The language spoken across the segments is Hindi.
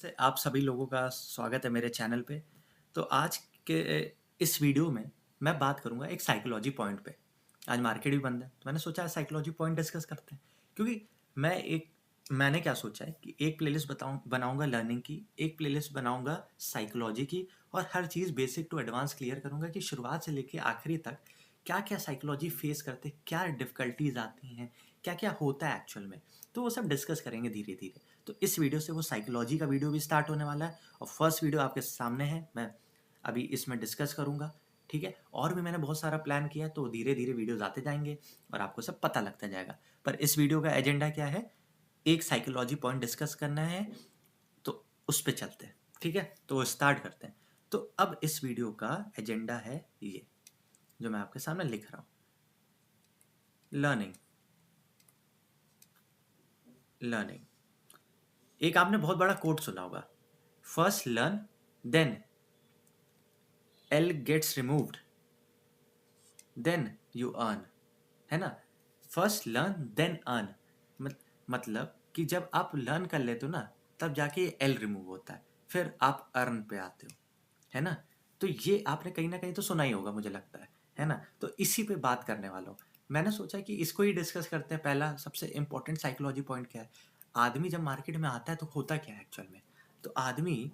से आप सभी लोगों का स्वागत है मेरे चैनल पे। तो आज के इस वीडियो में मैं बात करूँगा एक साइकोलॉजी पॉइंट पे। आज मार्केट भी बंद है, तो मैंने सोचा साइकोलॉजी पॉइंट डिस्कस करते हैं। क्योंकि मैंने क्या सोचा है कि एक प्लेलिस्ट बनाऊँगा लर्निंग की, एक प्लेलिस्ट बनाऊँगा साइकोलॉजी की और हर चीज़ बेसिक टू एडवांस क्लियर करूँगा कि शुरुआत से लेके आखिरी तक क्या-क्या साइकोलॉजी फेस करते, क्या डिफ़िकल्टीज़ आती हैं, क्या-क्या होता है एक्चुअल में। तो वो सब डिस्कस करेंगे धीरे-धीरे। तो इस वीडियो से वो साइकोलॉजी का वीडियो भी स्टार्ट होने वाला है और फर्स्ट वीडियो आपके सामने है। मैं अभी इसमें डिस्कस करूँगा, ठीक है? और भी मैंने बहुत सारा प्लान किया है, तो धीरे-धीरे वीडियोज़ आते जाएँगे और आपको सब पता लगता जाएगा। पर इस वीडियो का एजेंडा क्या है? एक साइकोलॉजी पॉइंट डिस्कस करना है, तो उस पे चलते हैं, ठीक है? तो स्टार्ट करते हैं। तो अब इस वीडियो का एजेंडा है ये, जो मैं आपके सामने लिख रहा हूँ। Learning, learning. एक आपने बहुत बड़ा कोट सुना होगा, first learn then L gets removed, then you earn, है ना? First learn then earn. मतलब कि जब आप लर्न कर लेते हो ना, तब जाके एल रिमूव होता है, फिर आप अर्न पे आते हो, है ना? तो ये आपने कहीं ना कहीं तो सुना ही होगा, मुझे लगता है ना? तो इसी पे बात करने वाला हूँ। मैंने सोचा कि इसको ही डिस्कस करते हैं। पहला सबसे इंपॉर्टेंट साइकोलॉजी पॉइंट क्या है? आदमी जब मार्केट में आता है तो होता क्या है एक्चुअल में? तो आदमी,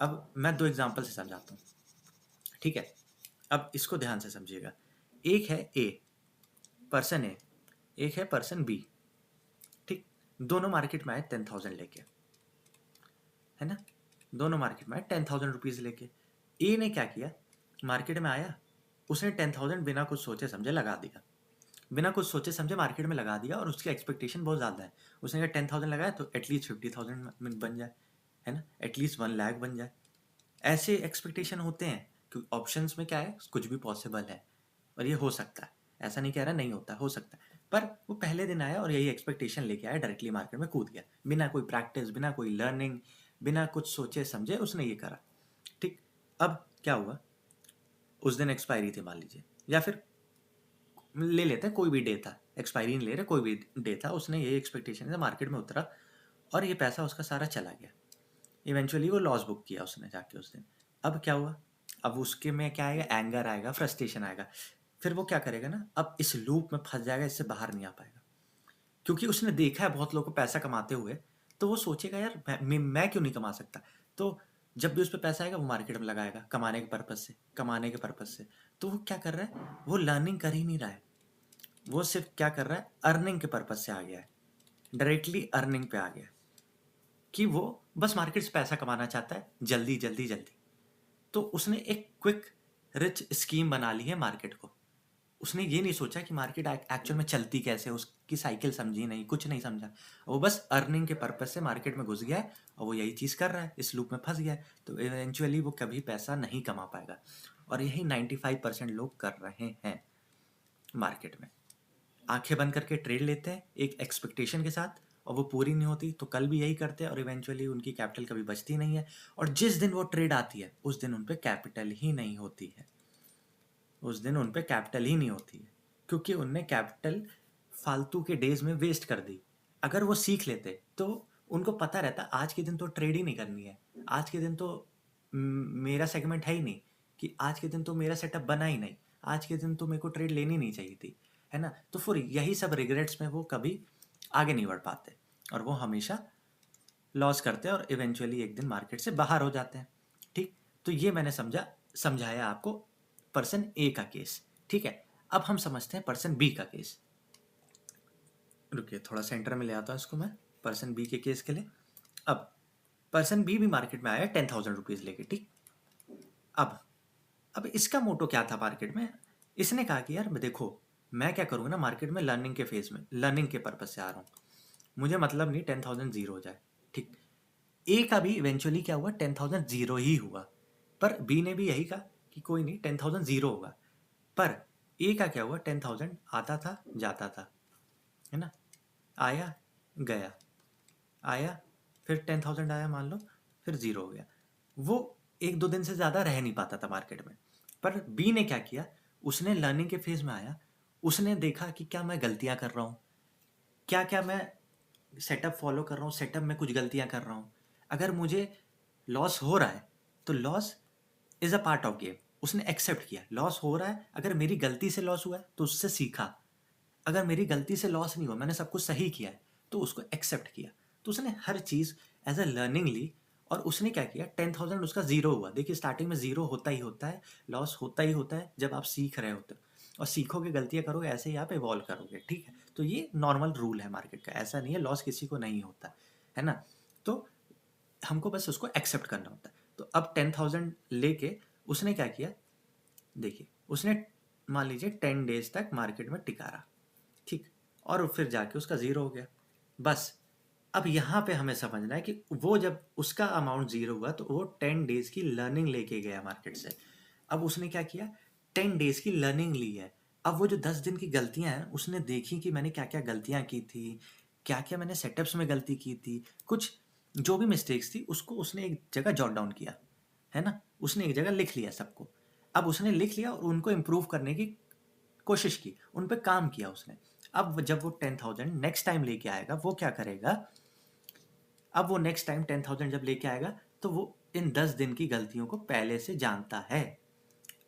अब मैं दो एग्जांपल से समझाता हूँ, ठीक है? अब इसको ध्यान से समझिएगा। एक है ए, पर्सन ए, एक है पर्सन बी, ठीक? दोनों मार्केट में आए 10,000 लेके, है ना? दोनों मार्केट में आए 10,000 रुपीज़ लेके। ए ने क्या किया? मार्केट में आया, उसने 10,000 बिना कुछ सोचे समझे लगा दिया। बिना कुछ सोचे समझे मार्केट में लगा दिया और उसकी एक्सपेक्टेशन बहुत ज़्यादा है। उसने कहा 10,000 लगाया तो एटलीस्ट 50,000 में बन जाए, है ना? एटलीस्ट 1 लाख बन जाए। ऐसे एक्सपेक्टेशन होते हैं क्योंकि ऑप्शंस में क्या है, कुछ भी पॉसिबल है और ये हो सकता है। ऐसा नहीं कह रहा नहीं होता, हो सकता है। पर वो पहले दिन आया और यही एक्सपेक्टेशन लेके आया, डायरेक्टली मार्केट में कूद गया, बिना कोई प्रैक्टिस, बिना कोई लर्निंग, बिना कुछ सोचे समझे उसने ये करा, ठीक? अब क्या हुआ? उस दिन एक्सपायरी थी मान लीजिए, या फिर ले लेते हैं कोई भी डे था, एक्सपायरी नहीं ले रहे, कोई भी डे था, उसने यही एक्सपेक्टेशन से मार्केट में उतरा और ये पैसा उसका सारा चला गया। इवेंचुअली वो लॉस बुक किया उसने जाके उस दिन। अब क्या हुआ? अब उसके में क्या आएगा? एंगर आएगा, फ्रस्ट्रेशन आएगा। फिर वो क्या करेगा ना, अब इस लूप में फंस जाएगा, इससे बाहर नहीं आ पाएगा। क्योंकि उसने देखा है बहुत लोगों को पैसा कमाते हुए, तो वो सोचेगा यार मैं क्यों नहीं कमा सकता? तो जब भी उस पर पैसा आएगा वो मार्केट में लगाएगा, कमाने के पर्पज से, कमाने के पर्पज से। तो वो क्या कर रहा है? वो लर्निंग कर ही नहीं रहा है, वो सिर्फ क्या कर रहा है? अर्निंग के पर्पज से आ गया है, डायरेक्टली अर्निंग पे आ गया है कि वो बस मार्केट से पैसा कमाना चाहता है, जल्दी जल्दी जल्दी। तो उसने एक क्विक रिच स्कीम बना ली है मार्केट को। उसने ये नहीं सोचा कि मार्केट एक्चुअल में चलती कैसे है, उसकी साइकिल समझी नहीं, कुछ नहीं समझा। वो बस अर्निंग के पर्पज से मार्केट में घुस गया है और वो यही चीज़ कर रहा है, इस लूप में फंस गया है। तो इवेंचुअली वो कभी पैसा नहीं कमा पाएगा और यही 95% लोग कर रहे हैं मार्केट में। आंखें बंद करके ट्रेड लेते हैं एक एक्सपेक्टेशन के साथ और वो पूरी नहीं होती, तो कल भी यही करते हैं और इवेंचुअली उनकी कैपिटल कभी बचती नहीं है। और जिस दिन वो ट्रेड आती है उस दिन उन पे कैपिटल ही नहीं होती है, उस दिन उन पे कैपिटल ही नहीं होती है, क्योंकि उनने कैपिटल फालतू के डेज में वेस्ट कर दी। अगर वो सीख लेते तो उनको पता रहता आज के दिन तो ट्रेड ही नहीं करनी है, आज के दिन तो मेरा सेगमेंट है ही नहीं, कि आज के दिन तो मेरा सेटअप बना ही नहीं, आज के दिन तो मेरे को ट्रेड लेनी नहीं चाहिए थी, है ना? तो फिर यही सब रिग्रेट्स में वो कभी आगे नहीं बढ़ पाते और वो हमेशा लॉस करते हैं और इवेंचुअली एक दिन मार्केट से बाहर हो जाते हैं, ठीक? तो ये मैंने समझाया आपको पर्सन ए का केस, ठीक है? अब हम समझते हैं पर्सन बी का केस। रुकिए थोड़ा सेंटर में ले आता हूँ इसको मैं, पर्सन बी के केस के लिए। अब पर्सन बी भी मार्केट में आया 10,000 रुपीज़ लेके, ठीक? अब अब इसका मोटो क्या था मार्केट में? इसने कहा कि यार देखो, मैं क्या करूँगा ना, मार्केट में लर्निंग के फेज में, लर्निंग के पर्पज से आ रहा हूँ, मुझे मतलब नहीं 10,000 जीरो हो जाए, ठीक? ए का भी इवेंचुअली क्या हुआ? 10,000 जीरो ही हुआ। पर बी ने भी यही कहा कि कोई नहीं 10,000 जीरो होगा। पर ए का क्या हुआ? 10,000 आता था जाता था, है ना? आया गया, आया, फिर 10,000 आया मान लो, फिर जीरो हो गया। वो एक दो दिन से ज़्यादा रह नहीं पाता था मार्केट में। पर बी ने क्या किया? उसने लर्निंग के फेज में आया, उसने देखा कि क्या मैं गलतियां कर रहा हूँ, क्या क्या मैं सेटअप फॉलो कर रहा हूँ, सेटअप में कुछ गलतियां कर रहा हूँ। अगर मुझे लॉस हो रहा है तो loss is a part of game. उसने एक्सेप्ट किया लॉस हो रहा है, अगर मेरी गलती से लॉस हुआ है तो उससे सीखा, अगर मेरी गलती से लॉस नहीं हुआ, मैंने सब कुछ सही किया है, तो उसको एक्सेप्ट किया। तो उसने हर चीज़ एज अ लर्निंग ली। और उसने क्या किया, 10,000 उसका ज़ीरो हुआ। देखिए स्टार्टिंग में ज़ीरो होता ही होता है, लॉस होता ही होता है जब आप सीख रहे होते हो। और सीखोगे, गलतियाँ करोगे, ऐसे ही आप इवॉल्व करोगे, ठीक है। तो ये नॉर्मल रूल है मार्केट का, ऐसा नहीं है लॉस किसी को नहीं होता है ना। तो हमको बस उसको एक्सेप्ट करना होता है। तो अब 10,000 लेके उसने क्या किया, देखिए उसने मान लीजिए 10 डेज तक मार्केट में टिका रहा, ठीक। और फिर जाके उसका ज़ीरो हो गया। बस अब यहाँ पे हमें समझना है कि वो जब उसका अमाउंट ज़ीरो हुआ तो वो 10 डेज़ की लर्निंग लेके गया मार्केट से। अब उसने क्या किया, 10 डेज़ की लर्निंग ली है। अब वो जो 10 दिन की गलतियाँ हैं उसने देखी कि मैंने क्या क्या गलतियाँ की थी, क्या क्या मैंने सेटअप्स में गलती की थी, कुछ जो भी मिस्टेक्स थी उसको उसने एक जगह जॉट डाउन किया, है ना। उसने एक जगह लिख लिया सबको। अब उसने लिख लिया और उनको इम्प्रूव करने की कोशिश की, उन पे काम किया उसने। अब जब वो 10,000 नेक्स्ट टाइम लेके आएगा, वो क्या करेगा, अब वो नेक्स्ट टाइम 10,000 जब लेके आएगा तो वो इन 10 दिन की गलतियों को पहले से जानता है।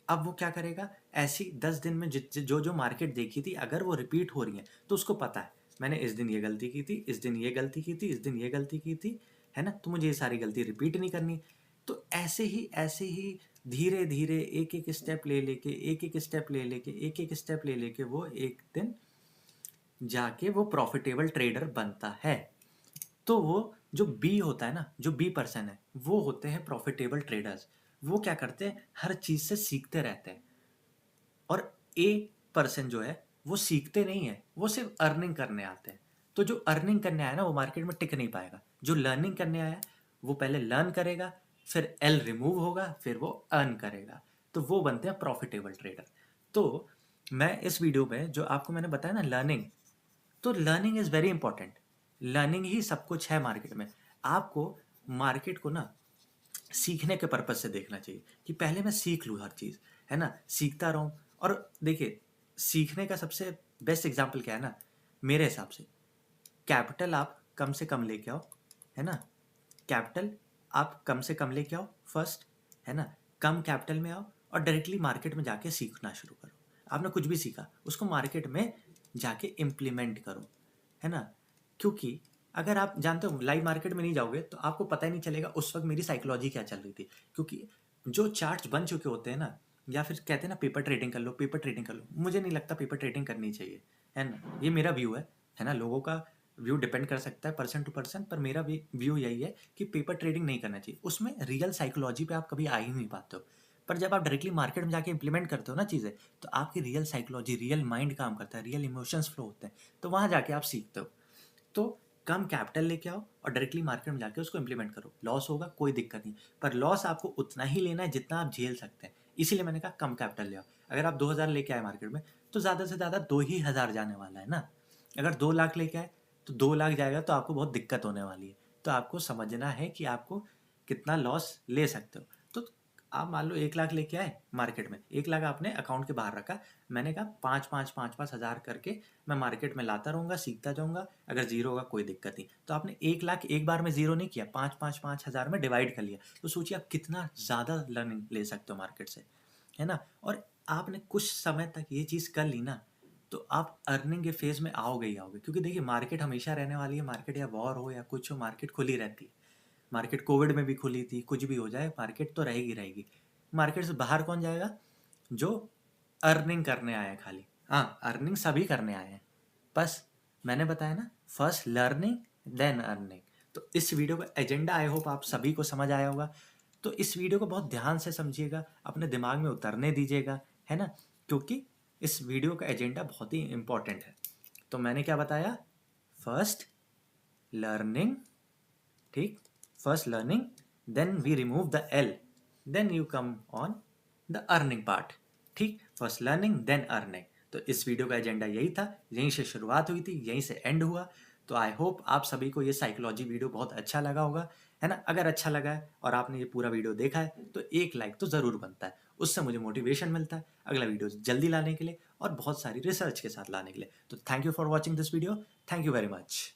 अब वो क्या करेगा, ऐसी 10 दिन में जो जो मार्केट देखी थी अगर वो रिपीट हो रही है तो उसको पता है मैंने इस दिन ये गलती की थी, इस दिन ये गलती की थी, इस दिन ये गलती की थी, है ना। तो मुझे ये सारी गलती रिपीट नहीं करनी। तो ऐसे ही धीरे धीरे एक एक स्टेप ले लेके, एक एक स्टेप ले लेके, एक एक स्टेप ले लेके वो एक दिन जाके वो प्रॉफिटेबल ट्रेडर बनता है। तो वो जो बी होता है ना, जो बी पर्सन है, वो होते हैं प्रॉफिटेबल ट्रेडर्स। वो क्या करते हैं, हर चीज से सीखते रहते हैं। और ए पर्सन जो है वो सीखते नहीं है, वो सिर्फ अर्निंग करने आते हैं। तो जो अर्निंग करने आया ना वो मार्केट में टिक नहीं पाएगा। जो लर्निंग करने आया वो पहले लर्न करेगा, फिर एल रिमूव होगा, फिर वो अर्न करेगा। तो वो बनते हैं प्रॉफिटेबल ट्रेडर। तो मैं इस वीडियो में जो आपको मैंने बताया ना लर्निंग, तो learning is very important. Learning ही सब कुछ है मार्केट में। आपको मार्केट को ना सीखने के पर्पज से देखना चाहिए कि पहले मैं सीख लूँ हर चीज़, है ना, सीखता रहूँ। और देखिए सीखने का सबसे बेस्ट एग्जाम्पल क्या है ना, मेरे हिसाब से कैपिटल आप कम से कम लेके आओ, है ना। कैपिटल आप कम से कम लेके आओ फर्स्ट, है ना। कम कैपिटल में आओ और डायरेक्टली मार्केट में जाके सीखना शुरू करो। आपने कुछ भी सीखा उसको मार्केट में जाके इम्प्लीमेंट करो, है ना। क्योंकि अगर आप जानते हो लाइव मार्केट में नहीं जाओगे तो आपको पता ही नहीं चलेगा उस वक्त मेरी साइकोलॉजी क्या चल रही थी। क्योंकि जो चार्ट्स बन चुके होते हैं ना, या फिर कहते हैं ना पेपर ट्रेडिंग कर लो, पेपर ट्रेडिंग कर लो, मुझे नहीं लगता पेपर ट्रेडिंग करनी चाहिए, है ना। ये मेरा व्यू है ना। लोगों का व्यू डिपेंड कर सकता है पर्सन टू पर्सन, पर मेरा व्यू यही है कि पेपर ट्रेडिंग नहीं करना चाहिए। उसमें रियल साइकोलॉजी पे आप कभी आ ही नहीं पाते हो। पर जब आप डायरेक्टली मार्केट में जाके इंप्लीमेंट करते हो ना चीज़ें, तो आपकी रियल साइकोलॉजी, रियल माइंड काम करता है, रियल इमोशंस फ्लो होते हैं, तो वहाँ जाके आप सीखते हो। तो कम कैपिटल लेके आओ और डायरेक्टली मार्केट में जाके उसको इंप्लीमेंट करो। लॉस होगा कोई दिक्कत नहीं, पर लॉस आपको उतना ही लेना है जितना आप झेल सकते हैं। इसीलिए मैंने कहा कम कैपिटल ले आओ। अगर आप 2,000 लेके आए मार्केट में तो ज़्यादा से ज़्यादा 2 ही हज़ार जाने वाला है ना। अगर 2 लाख लेके आए तो 2 लाख जाएगा तो आपको बहुत दिक्कत होने वाली है। तो आपको समझना है कि आपको कितना लॉस ले सकते हो। तो आप मान लो 1 लाख लेके आए मार्केट में, 1 लाख आपने अकाउंट के बाहर रखा। मैंने कहा 5-5 हज़ार मैं मार्केट में लाता रहूँगा, सीखता जाऊँगा, अगर ज़ीरो होगा कोई दिक्कत नहीं। तो आपने 1 लाख एक बार में ज़ीरो नहीं किया, 5-5 हज़ार में डिवाइड कर लिया। तो सोचिए आप कितना ज़्यादा लर्निंग ले सकते हो मार्केट से, है ना। और आपने कुछ समय तक ये चीज़ कर ली ना, तो आप अर्निंग के फेज़ में आओगे ही आओगे। क्योंकि देखिए मार्केट हमेशा रहने वाली है। मार्केट या वॉर हो या कुछ हो, मार्केट खुली रहती है। मार्केट कोविड में भी खुली थी, कुछ भी हो जाए मार्केट तो रहेगी रहेगी। मार्केट से बाहर कौन जाएगा, जो अर्निंग करने आए हैं खाली। हाँ, अर्निंग सभी करने आए हैं। बस मैंने बताया ना, फर्स्ट लर्निंग देन अर्निंग। तो इस वीडियो का एजेंडा आई होप आप सभी को समझ आया होगा। तो इस वीडियो को बहुत ध्यान से समझिएगा, अपने दिमाग में उतरने दीजिएगा, है ना। क्योंकि इस वीडियो का एजेंडा बहुत ही इंपॉर्टेंट है। तो मैंने क्या बताया, फर्स्ट लर्निंग, ठीक, first learning, then we remove the L, then you come on the earning part, ठीक। First learning then earning. तो इस वीडियो का एजेंडा यही था, यहीं से शुरुआत हुई थी, यहीं से एंड हुआ। तो आई होप आप सभी को ये साइकोलॉजी वीडियो बहुत अच्छा लगा होगा, है ना। अगर अच्छा लगा है और आपने ये पूरा वीडियो देखा है तो एक लाइक तो ज़रूर बनता है। उससे मुझे मोटिवेशन मिलता है अगला वीडियो जल्दी लाने के लिए और बहुत सारी रिसर्च के साथ लाने के लिए। तो thank you for watching this video. Thank you very much.